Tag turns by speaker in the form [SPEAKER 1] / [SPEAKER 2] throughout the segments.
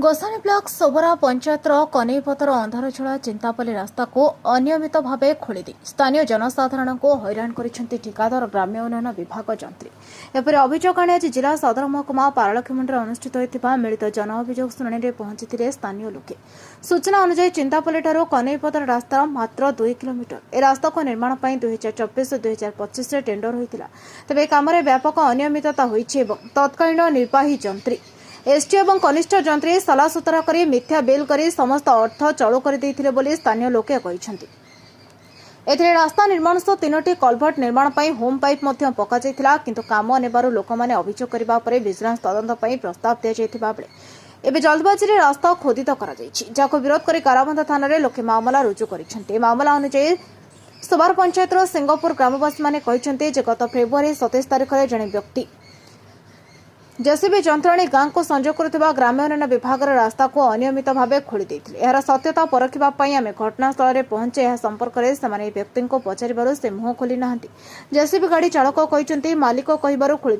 [SPEAKER 1] Gosani block सोबरा पंचायतर कनेईपतर अंधारछड़ा Chintapalli रास्ता को अनियमित भाव खोलीदी स्थानीय जनसाधारण को हैरान करिसेंती ठिकादार ग्राम्य उन्नयन विभाग जंत्री। एपरि अभियोग आनी आज जिला सदर महकुमा पारलाखेमुंडे अनुष्ठित होता मिलित जन अभियोग शुणाणी पहुंची स्थानीय लोके। सूचना अनुसार चिंतापल्ली कनेईपतर रास्ता मात्र 2 किलोमीटर। ए रास्ता को निर्माण 2024-2025 टेंडर होता। तेज काम व्यापक अनियमितता होती। तत्कालीन निर्वाही जंत्री एसटी और कनिष्ठ जंत्री सलासुतरा कर मिथ्या बिल कर समस्त अर्थ चलू कर स्थानीय लोके कहते। एथिरे रास्ता निर्माण सह 3टी कलभर्ट निर्माण होम पाइप पका किंतु काम नेबारु लोक माने अभियोग करबा परे विजिलेंस तदंत प्रस्ताव दिया जायतिबा बेले एबे जल्दबाजी रे रास्ता खोदित करा जायछि, जाको विरोध कर काराबंधा थाना रे लोके मामला रुजु करिसेंते। मामला अनुसार सोबार पंचायतर सिंगापुर ग्रामवासी माने कहते जे गत फेब्रुआरी 27 तारिख रे जणे व्यक्ति जेसीबी जंत्राणी गांव को संजोग करुवा ग्राम्य उन्नयन विभाग रास्ता को अनियमित भाव खोली देते। यार सत्यता परखा आम घटनास्थल में पहुंचे यह संपर्क में से व्यक्ति को पचार से मुह खोली ना। जेसीबी गाड़ी चालक कहते मालिक कहबार खोली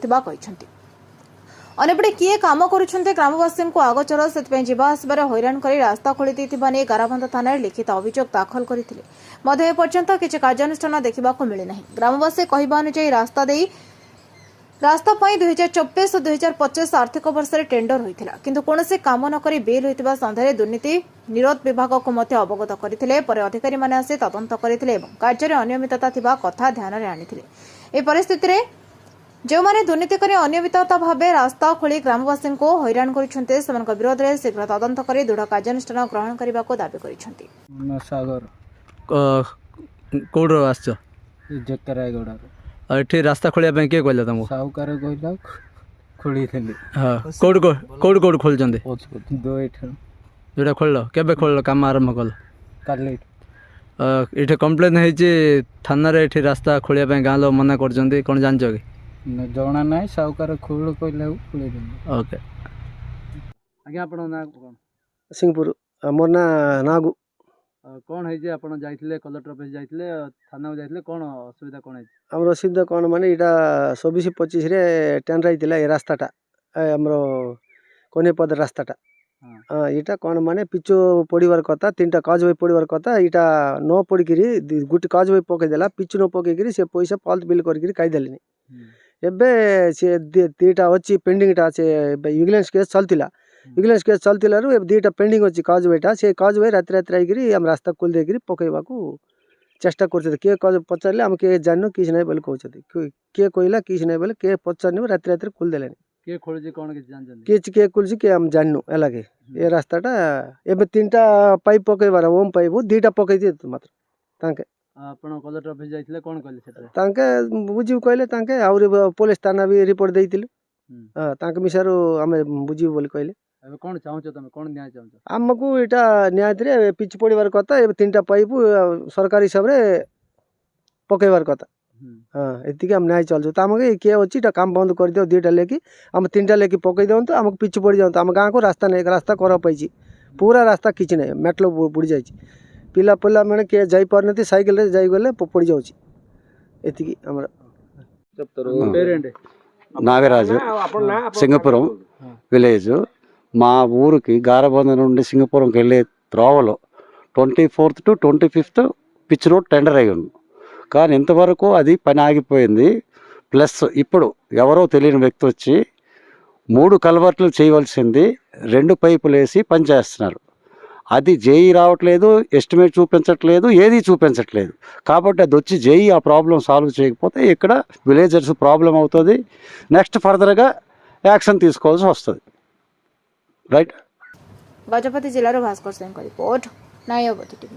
[SPEAKER 1] अनेपटे किए काम करुँच ग्रामवासी को आगोचर से जावा आसबार हैरान कर रास्ता खोली नहीं गाराबंधा थाना लिखित अभियोग दाखल करते एपर्यंत किसी कार्यानुष्ठान देखा मिलना। ग्रामवासी कहवा अनुसार रास्ता 2024 और 2025 आर्थिक वर्ष में टेंडर होता किंतु कौन से काम नक बिल होता सन्देह दुर्नीति निरोध विभाग को अवगत करते। अधिकारी माने आसी तदंत करते कार्य अनियमितता थिबा कथा ध्यान में आनी। ए परिस्थिति रे जो माने दुर्नीति कर अनियमितता भाव रास्ता खोली ग्रामवासी को हैरान करछन्ते सेମାନଙ୍କ विरोध में शीघ्र तदंत कर दृढ़ कार्यानुष्ठान ग्रहण करने को दाबी करछन्ते।
[SPEAKER 2] एठी रास्ता खोलिया किए कहला तुमको?
[SPEAKER 3] साहूकार कहला खोली थली।
[SPEAKER 2] हां कोड खोलचंदे
[SPEAKER 3] दो एठ
[SPEAKER 2] जोटा खोल केबे खोल काम आरंभ कल
[SPEAKER 3] काली
[SPEAKER 2] एठी कंप्लेन हेची थाना रे एठी रास्ता खोलिया पे गां लो मना करचंदे कोन जानचो कि
[SPEAKER 3] न जणा नाही साहूकार खोल कहला खोली दे।
[SPEAKER 2] ओके आगे आपण ना कोन
[SPEAKER 4] सिंहपुर मोर ना नागु
[SPEAKER 2] कौन है जे आपण जाइथिले कलेक्टर ऑफिस जाइथिले थाना को जाइथिले कोन असुविधा कोन है?
[SPEAKER 4] हमर असुविधा कोन माने इटा 24-25 रे टेंडर आइतिला ए रास्ताटा हमरो कोनेपद रास्ताटा इटा कोन माने पिचो पड़ीवार कथा 3टा काज होई पड़ीवार कथा इटा न पड़ी करी गुटी काज होई पके देला पिचो न पके करी से पैसा फाल्ट बिल कर करी काई देलनी। एबे से 2टा अछि पेंडिंग टा से विजिलेंस केस चलतिला विजिलेंस केस चलतिला रु 2टा पेंडिंग अछि काज होईटा से काज होई रात रात आई करी हम रास्ता खोल दे करी पकेबा को चेष्टा करते के काज पचारले हम के जाननो किछ नै बोल कहउछथि के कहला किछ नै बोले के पचारने रात रात खोल देलेनी
[SPEAKER 2] के खोलजे कोन के जान जान
[SPEAKER 4] किछ के खोलछि के हम जाननो एलागे ए रास्ताटा एबे 3टा पाइप पकेबार ओम पाइप 2टा पकै दे मात्र तांके
[SPEAKER 2] आपण कलेक्टर ऑफिस जाइथिले कोन कहले सेटा
[SPEAKER 4] तांके बुझिउ कहले तांके और पुलिस थाना भी रिपोर्ट देइतिलु तांके मिसारो हमें बुझिउ बोली कहले।
[SPEAKER 2] अब कौन चाहछो तुम कौन न्याय चाहछो?
[SPEAKER 4] हमकु इटा न्याय रे पिच पड़ीबार कथा ए 3टा पाइप सरकारी हिसाब रे पकेबार कथा एति के हम न्याय चलछो तमके के अछि ता काम बंद कर दियो 2टा लेकी हम 3टा लेकी पकै दउन तो हमकु पिच पड़ी जाउन हम गां को रास्ता नै रास्ता कर पाइछि पूरा रास्ता किछ नै मेटलो बुड़ी जाइछि पिला पिला माने के जाई परनति साइकिल रे जाई गले पड़ी जाउछि एति की हमरा
[SPEAKER 2] पेरेंट
[SPEAKER 5] నాగరాజు సింగపురం విలేజ్ మా ఊరికి గారబంద నుండి సింగపురంకి వెళ్ళే త్రోవలో 24th to 25th pitch road tender అయ్యి ఉంది కానీ ఇంతవరకు అది పని ఆగిపోయింది. ప్లస్ ఇప్పుడు ఎవరో తెలియని వ్యక్తి వచ్చి 3 కల్వర్ట్లు చేయవలసింది 2 పైపులు వేసి పని చేస్తున్నారు. అది జేఈ రావట్లేదు, ఎస్టిమేట్ చూపించట్లేదు, ఏది చూపించట్లేదు. కాబట్టి అది వచ్చి జేఈ ఆ ప్రాబ్లం సాల్వ్ చేయకపోతే ఇక్కడ విలేజర్స్ ప్రాబ్లం అవుతుంది. నెక్స్ట్ ఫర్దర్గా యాక్షన్ తీసుకోవాల్సి వస్తుంది. రైట్
[SPEAKER 1] गजपति जिलार भास्कर सिंह रिपोर्ट नायबती टीवी।